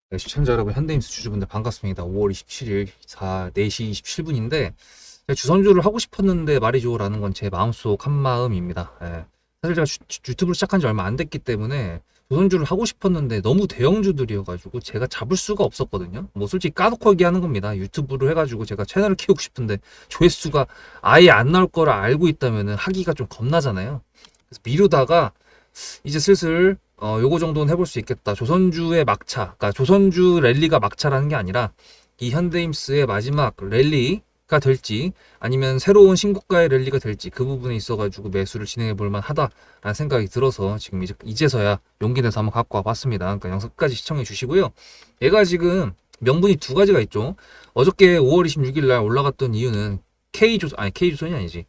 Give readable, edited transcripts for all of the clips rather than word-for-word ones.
네, 시청자 여러분, 현대임스 주주분들 반갑습니다. 5월 27일 4시 27분인데 주선주를 하고 싶었는데 말이죠 라는 건 제 마음속 한마음입니다. 예. 사실 제가 유튜브를 시작한 지 얼마 안 됐기 때문에 주선주를 하고 싶었는데 너무 대형주들이어가지고 제가 잡을 수가 없었거든요. 뭐 솔직히 까놓고 얘기하는 겁니다. 유튜브를 해가지고 제가 채널을 키우고 싶은데 조회수가 아예 안 나올 거를 알고 있다면 하기가 좀 겁나잖아요. 그래서 미루다가 이제 슬슬 요거 정도는 해볼 수 있겠다. 조선주의 막차, 그러니까 조선주 랠리가 막차라는 게 아니라 이 현대임스의 마지막 랠리가 될지 아니면 새로운 신고가의 랠리가 될지 그 부분에 있어가지고 매수를 진행해 볼 만하다라는 생각이 들어서 지금 이제서야 용기 내서 한번 갖고 와봤습니다. 그러니까 영상 끝까지 시청해 주시고요. 얘가 지금 명분이 두 가지가 있죠. 어저께 5월 26일 날 올라갔던 이유는 K조선이 아니지.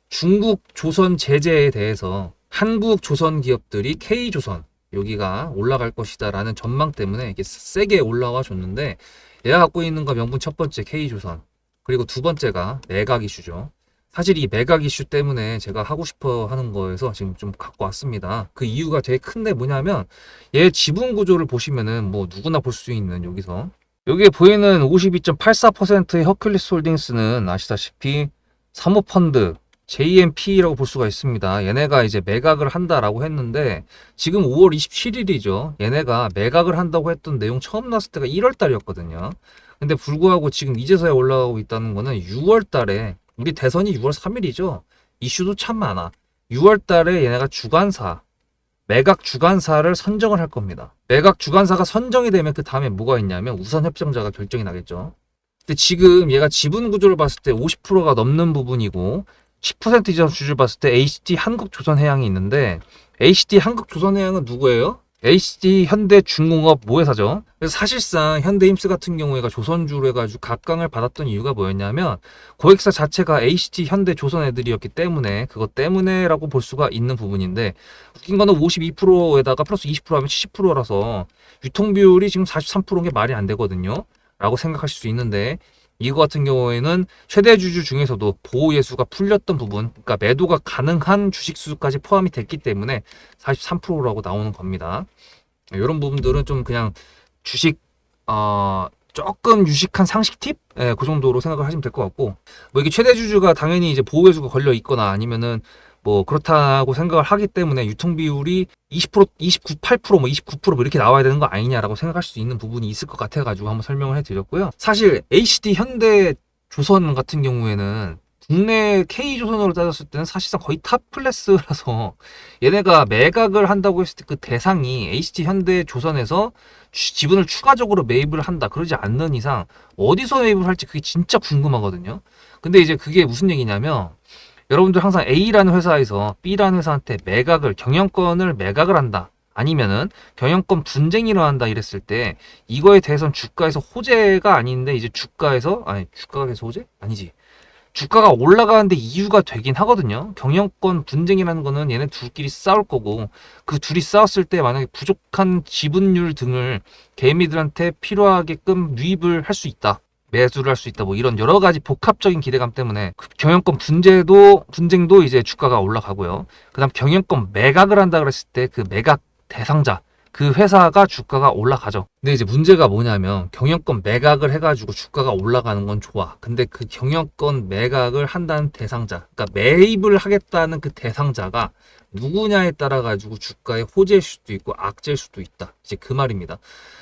중국 조선 제재에 대해서 한국 조선 기업들이 K조선 여기가 올라갈 것이다라는 전망 때문에 이게 세게 올라와 줬는데, 얘가 갖고 있는 거 명분 첫 번째 K조선, 그리고 두 번째가 매각 이슈죠. 사실 이 매각 이슈 때문에 제가 하고 싶어 하는 거에서 지금 좀 갖고 왔습니다. 그 이유가 되게 큰데 뭐냐면, 얘 지분 구조를 보시면은 뭐 누구나 볼 수 있는 여기서 여기에 보이는 52.84%의 허큘리스 홀딩스는 아시다시피 사모펀드 JMP라고 볼 수가 있습니다. 얘네가 이제 매각을 한다라고 했는데 지금 5월 27일이죠. 얘네가 매각을 한다고 했던 내용 처음 나왔을 때가 1월 달이었거든요. 근데 불구하고 지금 이제서야 올라가고 있다는 거는 6월 달에, 우리 대선이 6월 3일이죠. 이슈도 참 많아. 6월 달에 얘네가 매각 주관사를 선정을 할 겁니다. 매각 주관사가 선정이 되면 그 다음에 뭐가 있냐면 우선 협정자가 결정이 나겠죠. 근데 지금 얘가 지분 구조를 봤을 때 50%가 넘는 부분이고 10% 이상 주주를 봤을 때 HT 한국조선해양이 있는데, HT 한국조선해양은 누구예요? HT 현대중공업 모회사죠. 그래서 사실상 현대힘스 같은 경우에가 조선주로 해가지고 각광을 받았던 이유가 뭐였냐면 고객사 자체가 HT 현대조선 애들이었기 때문에, 그것 때문에라고 볼 수가 있는 부분인데, 웃긴 거는 52%에다가 플러스 20% 하면 70%라서 유통비율이 지금 43%인 게 말이 안 되거든요 라고 생각하실 수 있는데, 이거 같은 경우에는 최대 주주 중에서도 보호 예수가 풀렸던 부분, 그러니까 매도가 가능한 주식 수까지 포함이 됐기 때문에 43%라고 나오는 겁니다. 이런 부분들은 좀 그냥 주식 조금 유식한 상식 팁? 예, 그 정도로 생각을 하시면 될 것 같고, 뭐 이게 최대 주주가 당연히 이제 보호 예수가 걸려 있거나 아니면은 뭐 그렇다고 생각을 하기 때문에 유통 비율이 20%, 29, 8%, 뭐 29%뭐 이렇게 나와야 되는 거 아니냐라고 생각할 수 있는 부분이 있을 것 같아가지고 한번 설명을 해드렸고요. 사실 HD 현대 조선 같은 경우에는 국내 K조선으로 따졌을 때는 사실상 거의 탑 클래스라서 얘네가 매각을 한다고 했을 때 그 대상이 HD 현대 조선에서 지분을 추가적으로 매입을 한다 그러지 않는 이상 어디서 매입을 할지 그게 진짜 궁금하거든요. 근데 이제 그게 무슨 얘기냐면, 여러분들 항상 A라는 회사에서 B라는 회사한테 경영권을 매각을 한다, 아니면은 경영권 분쟁이 일어난다 이랬을 때 이거에 대해서는 주가에서 호재가 아닌데 이제 주가에서 호재? 아니지. 주가가 올라가는데 이유가 되긴 하거든요. 경영권 분쟁이라는 거는 얘네 둘끼리 싸울 거고, 그 둘이 싸웠을 때 만약에 부족한 지분율 등을 개미들한테 필요하게끔 유입을 할 수 있다, 매수를 할 수 있다, 뭐 이런 여러 가지 복합적인 기대감 때문에 그 경영권 분쟁도 이제 주가가 올라가고요. 그다음 경영권 매각을 한다 그랬을 때 그 매각 대상자, 그 회사가 주가가 올라가죠. 근데 이제 문제가 뭐냐면, 경영권 매각을 해가지고 주가가 올라가는 건 좋아. 근데 그 경영권 매각을 한다는 대상자, 그러니까 매입을 하겠다는 그 대상자가 누구냐에 따라 가지고 주가의 호재일 수도 있고 악재일 수도 있다. 이제 그 말입니다.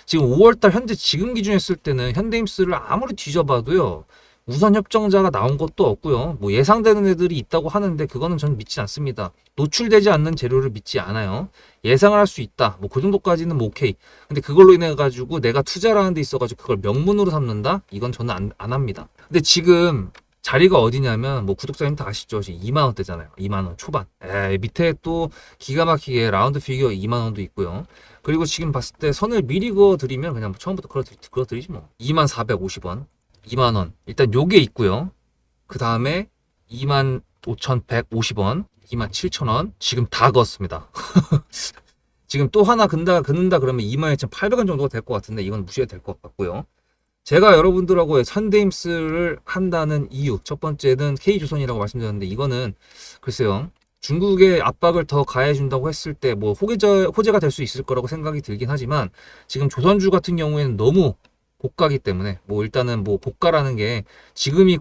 지금 5월달 현재 지금 기준 했을 때는 현대임스를 아무리 뒤져봐도요, 우선 협정자가 나온 것도 없고요. 뭐 예상되는 애들이 있다고 하는데 그거는 저는 믿지 않습니다. 노출되지 않는 재료를 믿지 않아요. 예상을 할 수 있다, 뭐 그 정도까지는 뭐 오케이. 근데 그걸로 인해 가지고 내가 투자를 하는 데 있어 가지고 그걸 명문으로 삼는다? 이건 저는 안 합니다. 근데 지금 자리가 어디냐면, 뭐 구독자님 다 아시죠? 지금 2만 원대잖아요. 2만 원 초반. 밑에 또 기가 막히게 라운드 피규어 2만 원도 있고요. 그리고 지금 봤을 때 선을 미리 그어 드리면 그냥 처음부터 그어 드리지 뭐. 2만 450원. 2만 원. 일단 요게 있고요. 그 다음에 2만 5,150원, 2만 7천원. 지금 다 그었습니다. 지금 또 하나 긋는다 그러면 22,800원 정도가 될 것 같은데 이건 무시해도 될 것 같고요. 제가 여러분들하고 현대임스를 한다는 이유, 첫 번째는 K조선이라고 말씀드렸는데, 이거는 글쎄요, 중국의 압박을 더 가해준다고 했을 때 뭐 호재가 될 수 있을 거라고 생각이 들긴 하지만 지금 조선주 같은 경우에는 너무 고가기 때문에 뭐 일단은 뭐 고가라는 게 지금이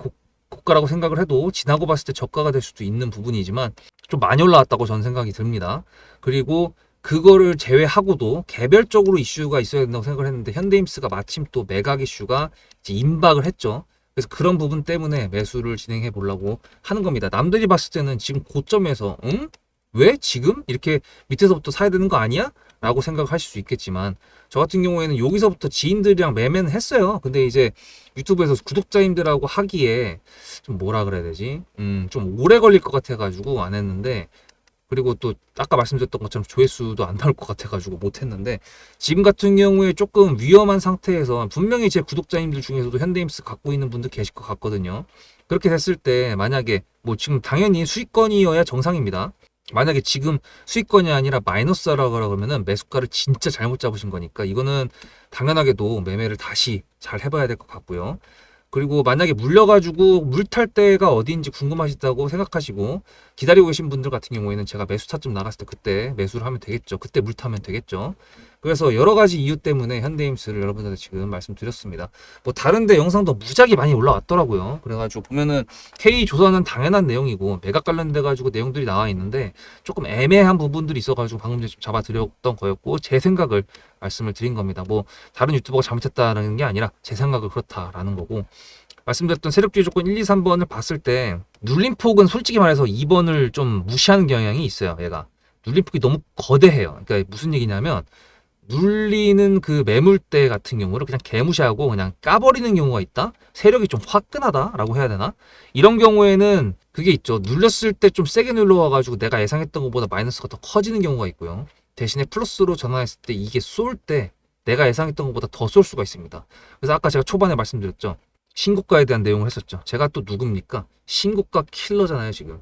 고가라고 생각을 해도 지나고 봤을 때 저가가 될 수도 있는 부분이지만 좀 많이 올라왔다고 저는 생각이 듭니다. 그리고 그거를 제외하고도 개별적으로 이슈가 있어야 된다고 생각을 했는데 현대임스가 마침 또 매각 이슈가 이제 임박을 했죠. 그래서 그런 부분 때문에 매수를 진행해 보려고 하는 겁니다. 남들이 봤을 때는 지금 고점에서 응? 왜 지금 이렇게 밑에서부터 사야 되는 거 아니야? 라고 생각을 하실 수 있겠지만 저 같은 경우에는 여기서부터 지인들이랑 매매는 했어요. 근데 이제 유튜브에서 구독자님들하고 하기에 좀 뭐라 그래야 되지? 좀 오래 걸릴 것 같아가지고 안 했는데 그리고 또 아까 말씀드렸던 것처럼 조회수도 안 나올 것 같아가지고 못했는데 지금 같은 경우에 조금 위험한 상태에서 분명히 제 구독자님들 중에서도 현대임스 갖고 있는 분들 계실 것 같거든요. 그렇게 됐을 때 만약에 뭐 지금 당연히 수익권이어야 정상입니다. 만약에 지금 수익권이 아니라 마이너스라고 그러면은 매수가를 진짜 잘못 잡으신 거니까 이거는 당연하게도 매매를 다시 잘 해봐야 될 것 같고요. 그리고 만약에 물려가지고 물 탈 때가 어디인지 궁금하시다고 생각하시고 기다리고 계신 분들 같은 경우에는 제가 매수 타점 나갔을 때 그때 매수를 하면 되겠죠. 그때 물 타면 되겠죠. 그래서 여러 가지 이유 때문에 현대임스를 여러분들한테 지금 말씀드렸습니다. 뭐 다른데 영상도 무지하게 많이 올라왔더라고요. 그래가지고 보면은 K조선은 당연한 내용이고 매각 관련돼 가지고 내용들이 나와 있는데 조금 애매한 부분들이 있어가지고 방금 전에 좀 잡아드렸던 거였고 제 생각을 말씀을 드린 겁니다. 뭐 다른 유튜버가 잘못했다는 게 아니라 제 생각을 그렇다라는 거고 말씀드렸던 세력주의 조건 1, 2, 3번을 봤을 때 눌림폭은 솔직히 말해서 2번을 좀 무시하는 경향이 있어요. 얘가 눌림폭이 너무 거대해요. 그러니까 무슨 얘기냐면 눌리는 그 매물대 같은 경우를 그냥 개무시하고 그냥 까버리는 경우가 있다? 세력이 좀 화끈하다라고 해야 되나? 이런 경우에는 그게 있죠. 눌렸을 때 좀 세게 눌러와가지고 내가 예상했던 것보다 마이너스가 더 커지는 경우가 있고요. 대신에 플러스로 전환했을 때 이게 쏠 때 내가 예상했던 것보다 더 쏠 수가 있습니다. 그래서 아까 제가 초반에 말씀드렸죠. 신고가에 대한 내용을 했었죠. 제가 또 누굽니까? 신고가 킬러잖아요, 지금.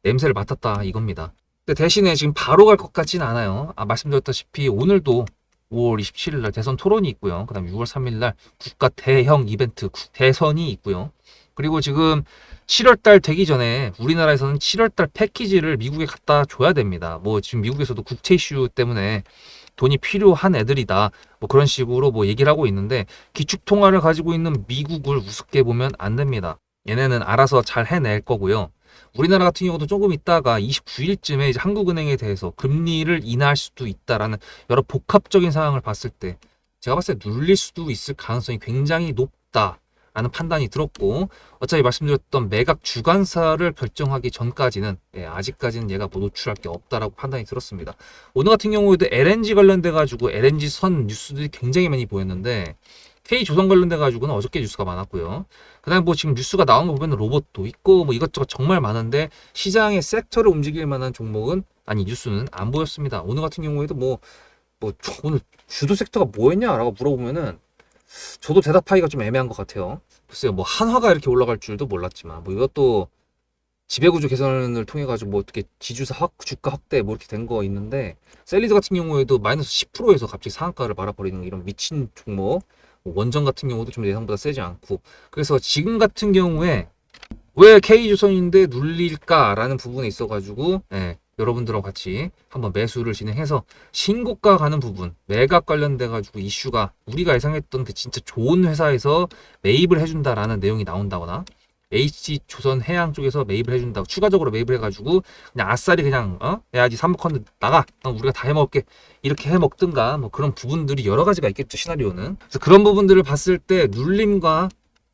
냄새를 맡았다 이겁니다. 근데 대신에 지금 바로 갈 것 같지는 않아요. 말씀드렸다시피 오늘도 5월 27일 날 대선 토론이 있고요. 그 다음 6월 3일 날 국가 대형 이벤트 대선이 있고요. 그리고 지금 7월 달 되기 전에 우리나라에서는 7월 달 패키지를 미국에 갖다 줘야 됩니다. 뭐 지금 미국에서도 국채 이슈 때문에 돈이 필요한 애들이다. 뭐 그런 식으로 뭐 얘기를 하고 있는데 기축통화를 가지고 있는 미국을 우습게 보면 안 됩니다. 얘네는 알아서 잘 해낼 거고요. 우리나라 같은 경우도 조금 있다가 29일쯤에 이제 한국은행에 대해서 금리를 인하할 수도 있다라는 여러 복합적인 상황을 봤을 때 제가 봤을 때 눌릴 수도 있을 가능성이 굉장히 높다라는 판단이 들었고 어차피 말씀드렸던 매각 주간사를 결정하기 전까지는 아직까지는 얘가 뭐 노출할 게 없다라고 판단이 들었습니다. 오늘 같은 경우에도 LNG 관련돼 가지고 LNG 선 뉴스들이 굉장히 많이 보였는데 K조선 관련돼 가지고는 어저께 뉴스가 많았고요. 그다음에 뭐 지금 뉴스가 나온 거 보면 로봇도 있고 뭐 이것저것 정말 많은데 시장의 섹터를 움직일 만한 종목은 아니 뉴스는 안 보였습니다. 오늘 같은 경우에도 뭐 오늘 주도 섹터가 뭐였냐라고 물어보면은 저도 대답하기가 좀 애매한 것 같아요. 글쎄요 뭐 한화가 이렇게 올라갈 줄도 몰랐지만 뭐 이것도 지배구조 개선을 통해 가지고 뭐 어떻게 지주사 주가 확대 뭐 이렇게 된 거 있는데 셀리드 같은 경우에도 마이너스 10%에서 갑자기 상한가를 말아버리는 이런 미친 종목 원전 같은 경우도 좀 예상보다 세지 않고 그래서 지금 같은 경우에 왜 K조선인데 눌릴까라는 부분에 있어가지고 여러분들하고 같이 한번 매수를 진행해서 신고가 가는 부분 매각 관련돼 가지고 이슈가 우리가 예상했던 그 진짜 좋은 회사에서 매입을 해준다라는 내용이 나온다거나 H조선해양 쪽에서 매입을 해준다고 추가적으로 매입을 해가지고 그냥 아싸리 그냥 야지 사모컨드 나가 우리가 다 해먹을게 이렇게 해먹든가 뭐 그런 부분들이 여러 가지가 있겠죠 시나리오는. 그래서 그런 부분들을 봤을 때 눌림과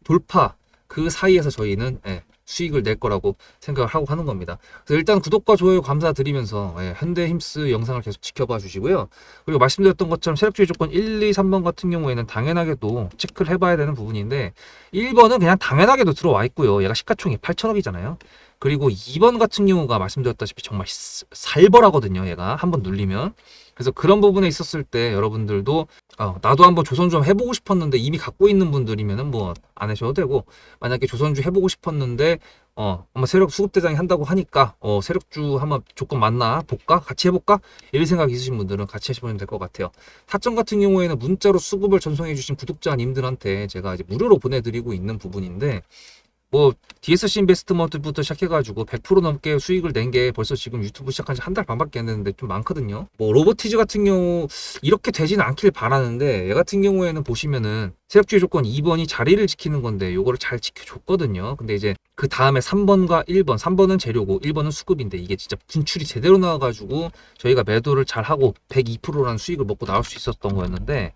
돌파 그 사이에서 저희는 수익을 낼 거라고 생각을 하고 하는 겁니다. 그래서 일단 구독과 좋아요 감사드리면서 현대힘스 영상을 계속 지켜봐 주시고요. 그리고 말씀드렸던 것처럼 세력주의 조건 1, 2, 3번 같은 경우에는 당연하게도 체크를 해봐야 되는 부분인데 1번은 그냥 당연하게도 들어와 있고요. 얘가 시가총액 8천억이잖아요. 그리고 2번 같은 경우가 말씀드렸다시피 정말 살벌하거든요. 얘가 한번 눌리면. 그래서 그런 부분에 있었을 때 여러분들도 나도 한번 조선주 좀 해보고 싶었는데 이미 갖고 있는 분들이면은 뭐 안 하셔도 되고 만약에 조선주 해보고 싶었는데 한번 세력 수급대장이 한다고 하니까 세력주 한번 조건 맞나 볼까 같이 해볼까 이런 생각 있으신 분들은 같이 하시면 될 것 같아요. 타점 같은 경우에는 문자로 수급을 전송해 주신 구독자님들한테 제가 이제 무료로 보내드리고 있는 부분인데 뭐 DSC 인베스트먼트부터 시작해가지고 100% 넘게 수익을 낸 게 벌써 지금 유튜브 시작한 지 한 달 반밖에 안 됐는데 좀 많거든요. 뭐 로보티즈 같은 경우 이렇게 되지는 않길 바라는데 얘 같은 경우에는 보시면은 세력주의 조건 2번이 자리를 지키는 건데 요거를 잘 지켜줬거든요. 근데 이제 그 다음에 3번과 1번, 3번은 재료고 1번은 수급인데 이게 진짜 분출이 제대로 나와가지고 저희가 매도를 잘 하고 102%라는 수익을 먹고 나올 수 있었던 거였는데,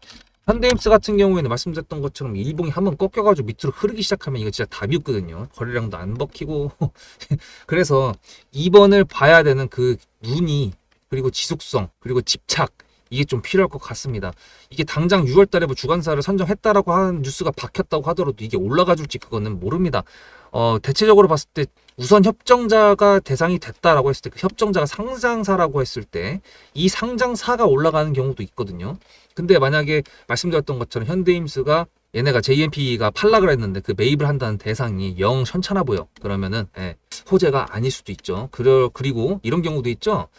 현대임스 같은 경우에는 말씀드렸던 것처럼 일봉이 한번 꺾여가지고 밑으로 흐르기 시작하면 이거 진짜 답이 없거든요. 거래량도 안 먹히고 그래서 2번을 봐야 되는 그 눈이, 그리고 지속성, 그리고 집착, 이게 좀 필요할 것 같습니다. 이게 당장 6월 달에 뭐 주간사를 선정했다라고 하는 뉴스가 박혔다고 하더라도 이게 올라가 줄지 그거는 모릅니다. 대체적으로 봤을 때 우선 협정자가 대상이 됐다라고 했을 때 그 협정자가 상장사라고 했을 때 이 상장사가 올라가는 경우도 있거든요. 근데 만약에 말씀드렸던 것처럼 현대임스가 얘네가 JMP가 팔락을 했는데 그 매입을 한다는 대상이 영 현찮아 보여. 그러면은 호재가 아닐 수도 있죠. 그리고 이런 경우도 있죠.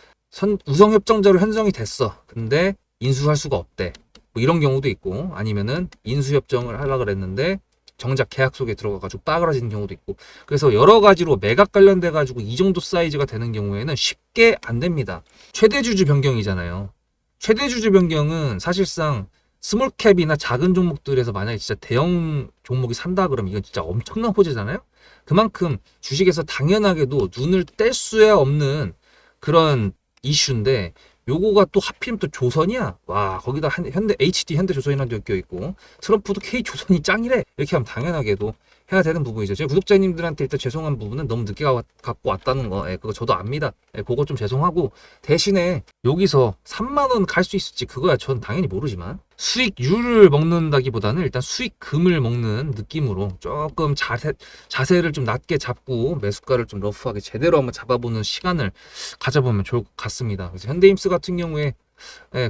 우선 협정자로 형성이 됐어. 근데 인수할 수가 없대. 뭐 이런 경우도 있고, 아니면은 인수 협정을 하려고 했는데 정작 계약 속에 들어가가지고 빠그라지는 경우도 있고, 그래서 여러 가지로 매각 관련돼 가지고 이 정도 사이즈가 되는 경우에는 쉽게 안 됩니다. 최대 주주 변경이잖아요. 최대 주주 변경은 사실상 스몰캡이나 작은 종목들에서 만약에 진짜 대형 종목이 산다 그러면 이건 진짜 엄청난 호재잖아요. 그만큼 주식에서 당연하게도 눈을 뗄 수야 없는 그런 이슈인데, 요거가 또 하필이면 또 조선이야. 와, 거기다 현대조선이라는 게 껴있고, 트럼프도 K조선이 짱이래. 이렇게 하면 당연하게도 해야 되는 부분이죠. 제가 구독자님들한테 일단 죄송한 부분은 너무 늦게 갖고 왔다는 거, 그거 저도 압니다. 그거 좀 죄송하고, 대신에 여기서 3만원 갈 수 있을지 그거야 전 당연히 모르지만, 수익률을 먹는다기보다는 일단 수익금을 먹는 느낌으로 조금 자세를 좀 낮게 잡고 매수가를 좀 러프하게 제대로 한번 잡아보는 시간을 가져보면 좋을 것 같습니다. 그래서 현대임스 같은 경우에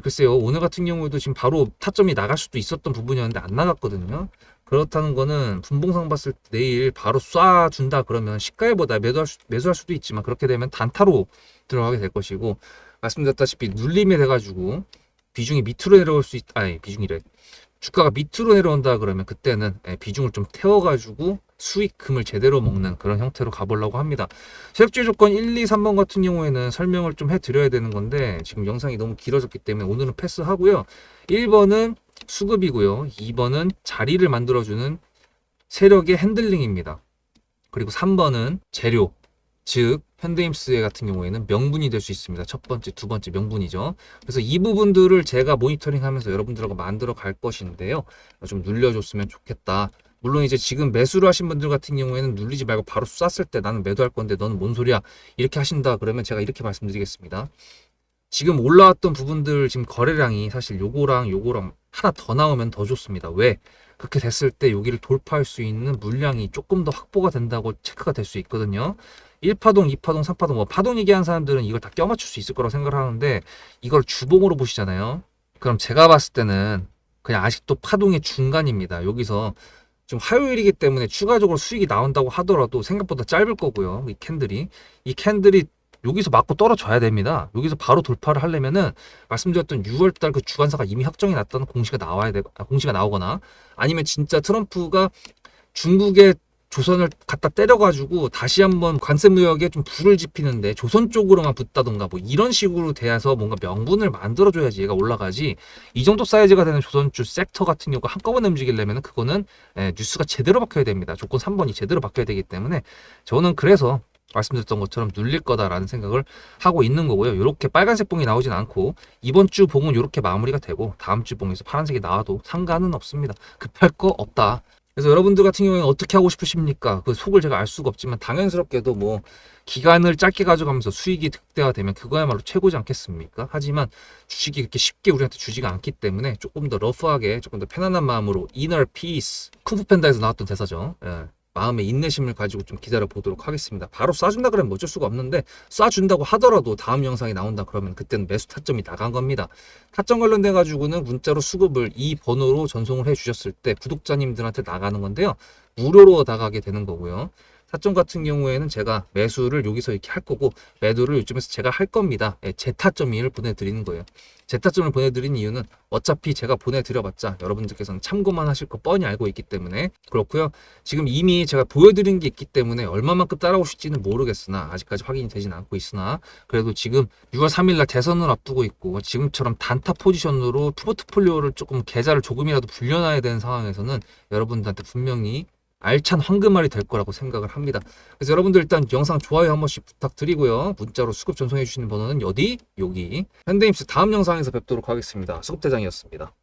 글쎄요, 오늘 같은 경우에도 지금 바로 타점이 나갈 수도 있었던 부분이었는데 안 나갔거든요. 그렇다는 거는 분봉상 봤을 때 내일 바로 쏴준다 그러면 시가에보다 매수할 수도 있지만, 그렇게 되면 단타로 들어가게 될 것이고, 말씀드렸다시피 눌림이 돼가지고 비중이 밑으로 내려올 수 비중이래. 주가가 밑으로 내려온다 그러면 그때는 비중을 좀 태워가지고 수익금을 제대로 먹는 그런 형태로 가보려고 합니다. 세력주의 조건 1, 2, 3번 같은 경우에는 설명을 좀 해드려야 되는 건데 지금 영상이 너무 길어졌기 때문에 오늘은 패스하고요. 1번은 수급이고요. 2번은 자리를 만들어주는 세력의 핸들링입니다. 그리고 3번은 재료, 즉 현대임스 같은 경우에는 명분이 될 수 있습니다. 첫 번째, 두 번째 명분이죠. 그래서 이 부분들을 제가 모니터링하면서 여러분들하고 만들어 갈 것인데요. 좀 눌려줬으면 좋겠다. 물론 이제 지금 매수를 하신 분들 같은 경우에는 눌리지 말고 바로 쐈을 때 나는 매도할 건데 너는 뭔 소리야 이렇게 하신다 그러면 제가 이렇게 말씀드리겠습니다. 지금 올라왔던 부분들 지금 거래량이 사실 요거랑 하나 더 나오면 더 좋습니다. 왜? 그렇게 됐을 때 여기를 돌파할 수 있는 물량이 조금 더 확보가 된다고 체크가 될 수 있거든요. 1파동, 2파동, 3파동, 뭐 파동 얘기한 사람들은 이걸 다 껴맞출 수 있을 거라고 생각을 하는데, 이걸 주봉으로 보시잖아요. 그럼 제가 봤을 때는 그냥 아직도 파동의 중간입니다. 여기서 좀 화요일이기 때문에 추가적으로 수익이 나온다고 하더라도 생각보다 짧을 거고요. 이 캔들이 여기서 맞고 떨어져야 됩니다. 여기서 바로 돌파를 하려면은 말씀드렸던 6월달 그 주간사가 이미 확정이 났다는 공시가 공시가 나오거나, 아니면 진짜 트럼프가 중국의 조선을 갖다 때려가지고 다시 한번 관세 무역에 좀 불을 지피는데 조선 쪽으로만 붙다던가 뭐 이런 식으로 돼서 뭔가 명분을 만들어줘야지 얘가 올라가지. 이 정도 사이즈가 되는 조선주 섹터 같은 경우가 한꺼번에 움직이려면 그거는 뉴스가 제대로 박혀야 됩니다. 조건 3번이 제대로 박혀야 되기 때문에 저는 그래서 말씀드렸던 것처럼 눌릴 거다라는 생각을 하고 있는 거고요. 이렇게 빨간색 봉이 나오진 않고 이번 주 봉은 이렇게 마무리가 되고 다음 주 봉에서 파란색이 나와도 상관은 없습니다. 급할 거 없다. 그래서 여러분들 같은 경우에는 어떻게 하고 싶으십니까? 그 속을 제가 알 수가 없지만 당연스럽게도 뭐 기간을 짧게 가져가면서 수익이 득대화되면 그거야말로 최고지 않겠습니까? 하지만 주식이 그렇게 쉽게 우리한테 주지가 않기 때문에 조금 더 러프하게, 조금 더 편안한 마음으로 inner peace, 쿵푸팬다에서 나왔던 대사죠. 마음의 인내심을 가지고 좀 기다려 보도록 하겠습니다. 바로 쏴준다 그러면 어쩔 수가 없는데, 쏴준다고 하더라도 다음 영상이 나온다 그러면 그때는 매수 타점이 나간 겁니다. 타점 관련돼 가지고는 문자로 수급을 이 번호로 전송을 해 주셨을 때 구독자님들한테 나가는 건데요. 무료로 나가게 되는 거고요. 타점 같은 경우에는 제가 매수를 여기서 이렇게 할 거고 매도를 요즘에서 제가 할 겁니다. 예, 제 타점을 보내드리는 거예요. 제 타점을 보내드리는 이유는 어차피 제가 보내드려봤자 여러분들께서는 참고만 하실 거 뻔히 알고 있기 때문에 그렇고요. 지금 이미 제가 보여드린 게 있기 때문에 얼마만큼 따라오실지는 모르겠으나 아직까지 확인이 되진 않고 있으나 그래도 지금 6월 3일날 대선을 앞두고 있고 지금처럼 단타 포지션으로 포트폴리오를 조금 계좌를 조금이라도 불려놔야 되는 상황에서는 여러분들한테 분명히 알찬 황금알이 될 거라고 생각을 합니다. 그래서 여러분들 일단 영상 좋아요 한 번씩 부탁드리고요. 문자로 수급 전송해 주시는 번호는 어디? 여기. 현대임스 다음 영상에서 뵙도록 하겠습니다. 수급대장이었습니다.